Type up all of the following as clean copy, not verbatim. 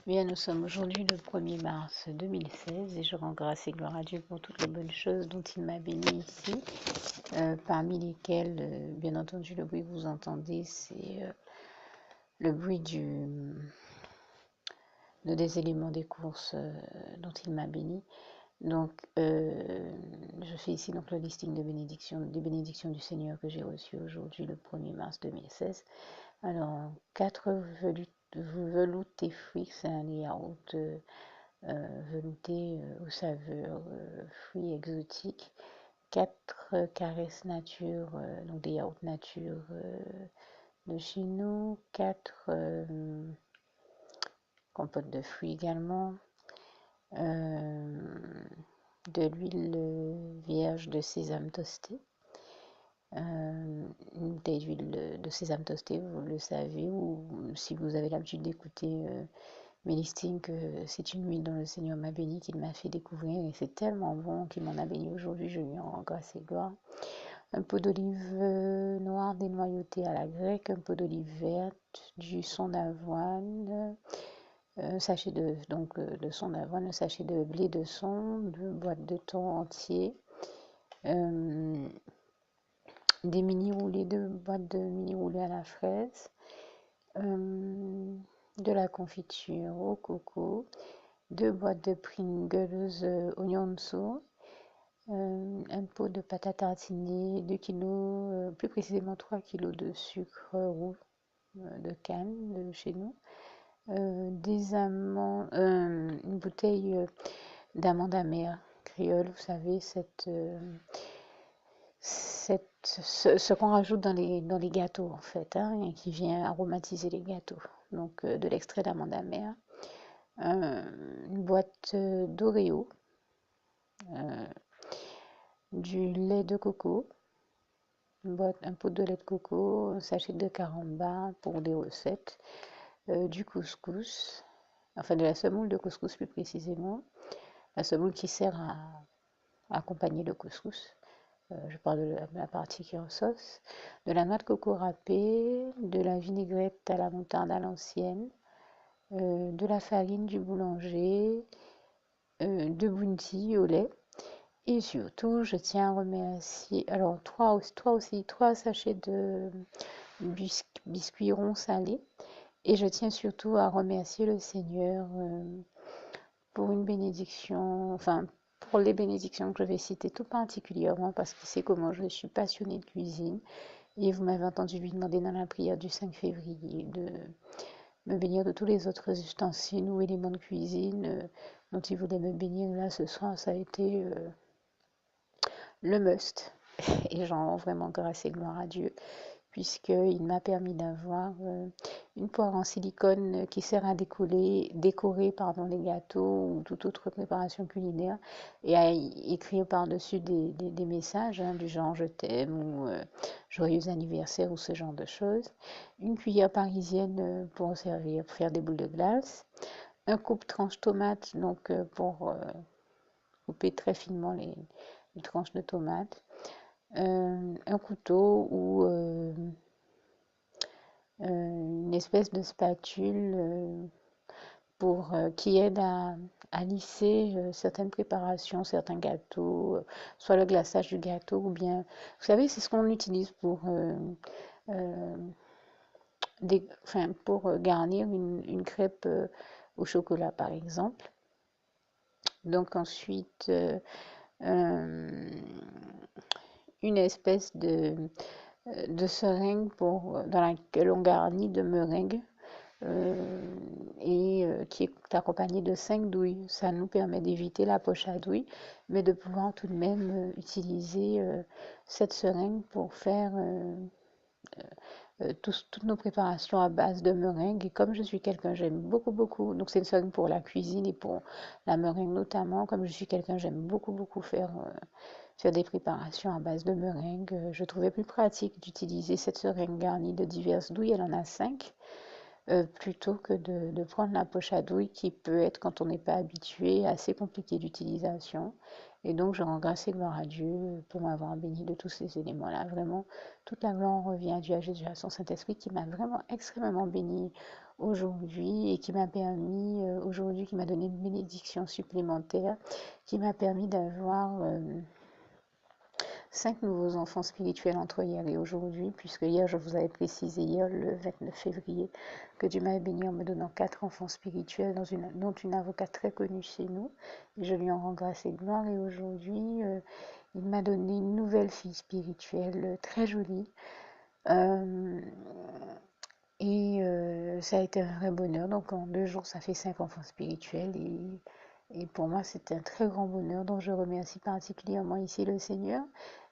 Bien, nous sommes aujourd'hui le 1er mars 2016 et je rends grâce et gloire à Dieu pour toutes les bonnes choses dont il m'a béni ici, parmi lesquelles, bien entendu, le bruit que vous entendez, c'est le bruit des éléments des courses dont il m'a béni. Donc, je fais ici donc le listing des bénédictions du Seigneur que j'ai reçues aujourd'hui, le 1er mars 2016. Alors, 4 veloutés fruits, c'est un yaourt velouté aux saveurs fruits exotiques. 4 caresses nature, donc des yaourts nature de chez nous. 4 compotes de fruits également. De l'huile vierge de sésame toasté. Une bouteille d'huile de sésame toasté, vous le savez, ou si vous avez l'habitude d'écouter mes listings, que c'est une huile dont le Seigneur m'a béni, qu'il m'a fait découvrir, et c'est tellement bon qu'il m'en a béni aujourd'hui, je lui en rends grâce et gloire. Un pot d'olive noire dénoyautée à la grecque, un pot d'olive verte, du son d'avoine, sachet de son d'avoine, un sachet de blé de son, 2 boîtes de thon entier, des mini roulés, 2 boîtes de mini roulés à la fraise, de la confiture au coco, 2 boîtes de Pringles oignonceau, un pot de pâte à tartiner, 2 kg, plus précisément 3 kg de sucre roux de canne de chez nous, des amandes, une bouteille d'amandes amères créole, vous savez, ce qu'on rajoute dans les gâteaux en fait, hein, et qui vient aromatiser les gâteaux. Donc de l'extrait d'amande amère, une boîte d'Oreo, du lait de coco, un pot de lait de coco, un sachet de caramba pour des recettes, du couscous, enfin de la semoule de couscous plus précisément, la semoule qui sert à accompagner le couscous. Je parle de la partie qui est en sauce, de la noix de coco râpée, de la vinaigrette à la moutarde à l'ancienne, de la farine du boulanger, de bounty au lait. Et surtout, je tiens à remercier, alors 3 sachets de biscuits ronds salés. Et je tiens surtout à remercier le Seigneur pour une bénédiction, enfin pour les bénédictions que je vais citer tout particulièrement parce qu'il sait comment je suis passionnée de cuisine. Et vous m'avez entendu lui demander dans la prière du 5 février de me bénir de tous les autres ustensiles ou éléments de cuisine dont il voulait me bénir. Là, ce soir, ça a été le must. Et j'en rends vraiment grâce et gloire à Dieu, puisqu'il m'a permis d'avoir une poire en silicone qui sert à décorer les gâteaux ou toute autre préparation culinaire, et à écrire par-dessus des messages du genre je t'aime ou joyeux anniversaire ou ce genre de choses. Une cuillère parisienne pour faire des boules de glace. Un coupe-tranche tomate, donc pour couper très finement les tranches de tomates. Un couteau ou une espèce de spatule qui aide à lisser certaines préparations, certains gâteaux, soit le glaçage du gâteau ou bien, vous savez, c'est ce qu'on utilise euh, pour garnir une crêpe au chocolat par exemple. Donc ensuite, une espèce de seringue dans laquelle on garnit de meringue et qui est accompagné de 5 douilles. Ça nous permet d'éviter la poche à douilles, mais de pouvoir tout de même utiliser cette seringue pour faire toutes nos préparations à base de meringue. Et comme je suis quelqu'un, j'aime beaucoup, donc c'est une seringue pour la cuisine et pour la meringue notamment, comme je suis quelqu'un, j'aime beaucoup faire des préparations à base de meringue. Je trouvais plus pratique d'utiliser cette seringue garnie de diverses douilles, elle en a 5, plutôt que de prendre la poche à douille qui peut être, quand on n'est pas habitué, assez compliqué d'utilisation. Et donc je rends grâce et gloire à Dieu pour m'avoir béni de tous ces éléments-là. Vraiment, toute la gloire revient à Dieu, à Jésus, à son Saint-Esprit qui m'a vraiment extrêmement béni aujourd'hui et qui m'a permis, aujourd'hui, qui m'a donné une bénédiction supplémentaire, qui m'a permis d'avoir 5 nouveaux enfants spirituels entre hier et aujourd'hui, puisque hier, je vous avais précisé, hier, le 29 février, que Dieu m'avait béni en me donnant 4 enfants spirituels, dont une avocate très connue chez nous. Et je lui en rends grâce et gloire. Et aujourd'hui, il m'a donné une nouvelle fille spirituelle très jolie. Euh, ça a été un vrai bonheur. Donc en 2 jours, ça fait 5 enfants spirituels. Et pour moi, c'est un très grand bonheur. Donc je remercie particulièrement ici le Seigneur.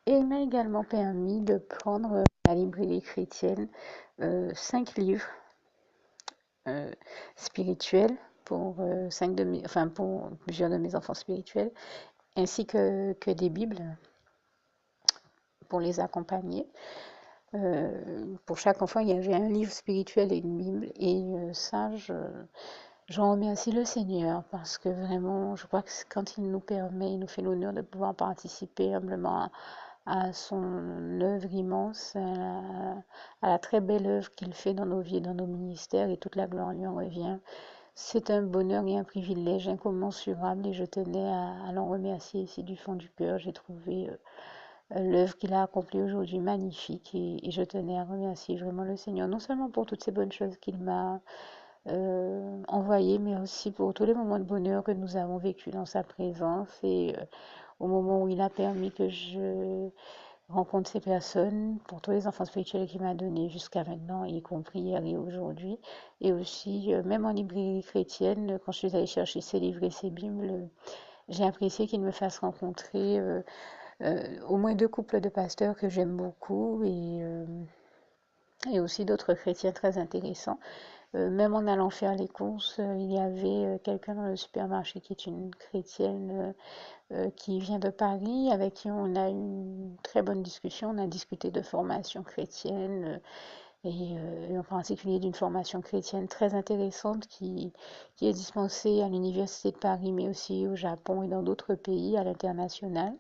Et il m'a également permis de prendre à la librairie chrétienne 5 livres spirituels pour, pour plusieurs de mes enfants spirituels, ainsi que des Bibles pour les accompagner. Pour chaque enfant, il y avait un livre spirituel et une Bible. Et j'en remercie le Seigneur parce que vraiment, je crois que quand il nous permet, il nous fait l'honneur de pouvoir participer humblement à son œuvre immense, à la très belle œuvre qu'il fait dans nos vies et dans nos ministères, et toute la gloire lui en revient. C'est un bonheur et un privilège incommensurable et je tenais à l'en remercier ici du fond du cœur. J'ai trouvé l'œuvre qu'il a accomplie aujourd'hui magnifique et je tenais à remercier vraiment le Seigneur, non seulement pour toutes ces bonnes choses qu'il m'a envoyées, mais aussi pour tous les moments de bonheur que nous avons vécus dans sa présence et au moment où il a permis que je rencontre ces personnes, pour tous les enfants spirituels qu'il m'a donnés jusqu'à maintenant, y compris hier et aujourd'hui. Et aussi, même en librairie chrétienne, quand je suis allée chercher ses livres et ses bibles, j'ai apprécié qu'il me fasse rencontrer au moins 2 couples de pasteurs que j'aime beaucoup et aussi d'autres chrétiens très intéressants. Même en allant faire les courses, il y avait quelqu'un dans le supermarché qui est une chrétienne qui vient de Paris, avec qui on a eu une très bonne discussion. On a discuté de formation chrétienne et en particulier d'une formation chrétienne très intéressante qui est dispensée à l'Université de Paris, mais aussi au Japon et dans d'autres pays à l'international.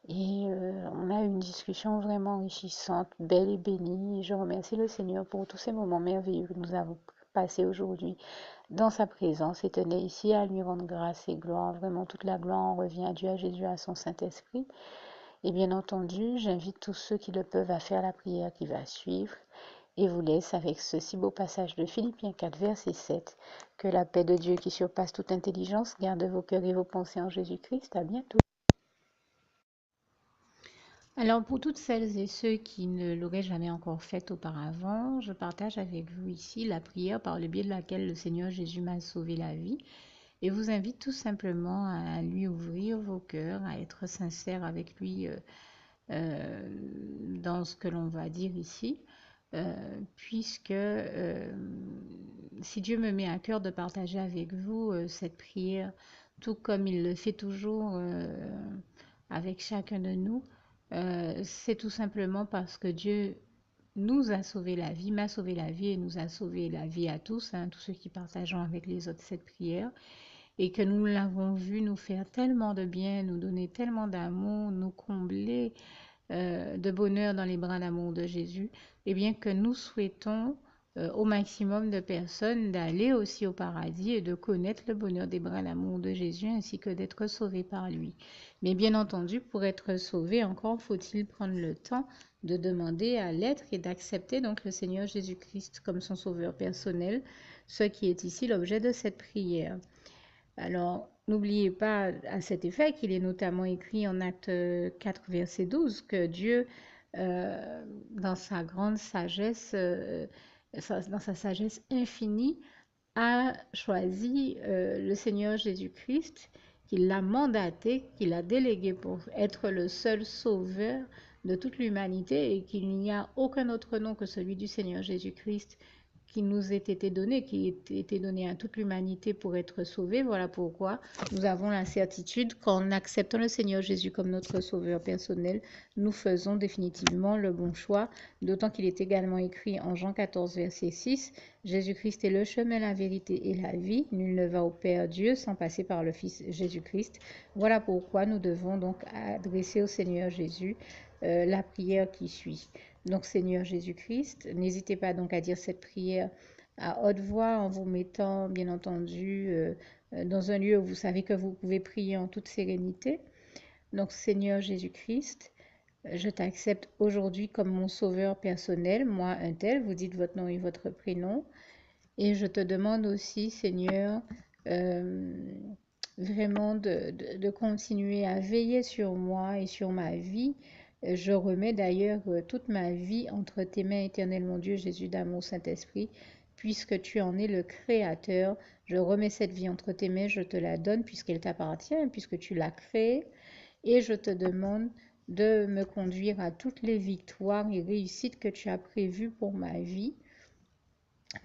Et on a eu une discussion vraiment enrichissante, belle et bénie. Et je remercie le Seigneur pour tous ces moments merveilleux que nous avons passés aujourd'hui dans sa présence et tenais ici à lui rendre grâce et gloire. Vraiment, toute la gloire en revient à Dieu, à Jésus, à son Saint-Esprit. Et bien entendu, j'invite tous ceux qui le peuvent à faire la prière qui va suivre et vous laisse avec ce si beau passage de Philippiens 4, verset 7. Que la paix de Dieu qui surpasse toute intelligence garde vos cœurs et vos pensées en Jésus-Christ. À bientôt. Alors pour toutes celles et ceux qui ne l'auraient jamais encore fait auparavant, je partage avec vous ici la prière par le biais de laquelle le Seigneur Jésus m'a sauvé la vie et vous invite tout simplement à lui ouvrir vos cœurs, à être sincère avec lui dans ce que l'on va dire ici, puisque si Dieu me met à cœur de partager avec vous cette prière, tout comme il le fait toujours avec chacun de nous, c'est tout simplement parce que Dieu nous a sauvé la vie, m'a sauvé la vie et nous a sauvé la vie à tous, hein, tous ceux qui partageons avec les autres cette prière, et que nous l'avons vu nous faire tellement de bien, nous donner tellement d'amour, nous combler de bonheur dans les bras d'amour de Jésus, et bien que nous souhaitons au maximum de personnes d'aller aussi au paradis et de connaître le bonheur des bras d'amour de Jésus ainsi que d'être sauvés par lui. Mais bien entendu, pour être sauvé, encore faut-il prendre le temps de demander à l'être et d'accepter donc le Seigneur Jésus-Christ comme son sauveur personnel, ce qui est ici l'objet de cette prière. Alors, n'oubliez pas à cet effet qu'il est notamment écrit en Acte 4, verset 12, que Dieu, dans sa grande sagesse, dans sa sagesse infinie, a choisi le Seigneur Jésus-Christ, qu'il l'a mandaté, qu'il a délégué pour être le seul sauveur de toute l'humanité et qu'il n'y a aucun autre nom que celui du Seigneur Jésus-Christ qui nous ait été donné, qui ait été donné à toute l'humanité pour être sauvé. Voilà pourquoi nous avons la certitude qu'en acceptant le Seigneur Jésus comme notre sauveur personnel, nous faisons définitivement le bon choix, d'autant qu'il est également écrit en Jean 14, verset 6, Jésus-Christ est le chemin, la vérité et la vie. Nul ne va au Père Dieu sans passer par le Fils Jésus-Christ. Voilà pourquoi nous devons donc adresser au Seigneur Jésus la prière qui suit. Donc Seigneur Jésus-Christ, n'hésitez pas donc à dire cette prière à haute voix en vous mettant, bien entendu, dans un lieu où vous savez que vous pouvez prier en toute sérénité. Donc, Seigneur Jésus-Christ, je t'accepte aujourd'hui comme mon sauveur personnel, moi, un tel, vous dites votre nom et votre prénom. Et je te demande aussi, Seigneur, euh, vraiment de continuer à veiller sur moi et sur ma vie. Je remets d'ailleurs toute ma vie entre tes mains, éternel mon Dieu, Jésus d'amour, Saint-Esprit, puisque tu en es le Créateur. Je remets cette vie entre tes mains, je te la donne puisqu'elle t'appartient, puisque tu l'as créée. Et je te demande de me conduire à toutes les victoires et réussites que tu as prévues pour ma vie.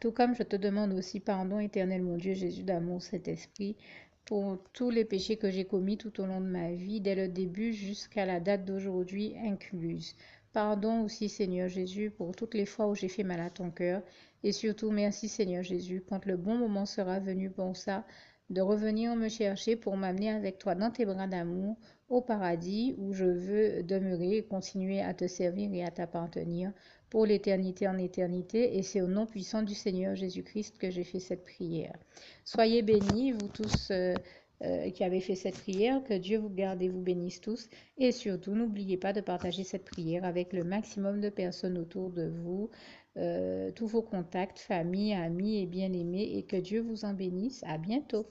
Tout comme je te demande aussi pardon, éternel mon Dieu, Jésus d'amour, Saint-Esprit, pour tous les péchés que j'ai commis tout au long de ma vie, dès le début jusqu'à la date d'aujourd'hui incluse. Pardon aussi, Seigneur Jésus, pour toutes les fois où j'ai fait mal à ton cœur. Et surtout, merci, Seigneur Jésus, quand le bon moment sera venu pour ça, de revenir me chercher pour m'amener avec toi dans tes bras d'amour au paradis où je veux demeurer et continuer à te servir et à t'appartenir pour l'éternité en éternité. Et c'est au nom puissant du Seigneur Jésus-Christ que j'ai fait cette prière. Soyez bénis, vous tous qui avez fait cette prière. Que Dieu vous garde et vous bénisse tous. Et surtout, n'oubliez pas de partager cette prière avec le maximum de personnes autour de vous, tous vos contacts, famille, amis et bien-aimés. Et que Dieu vous en bénisse. À bientôt.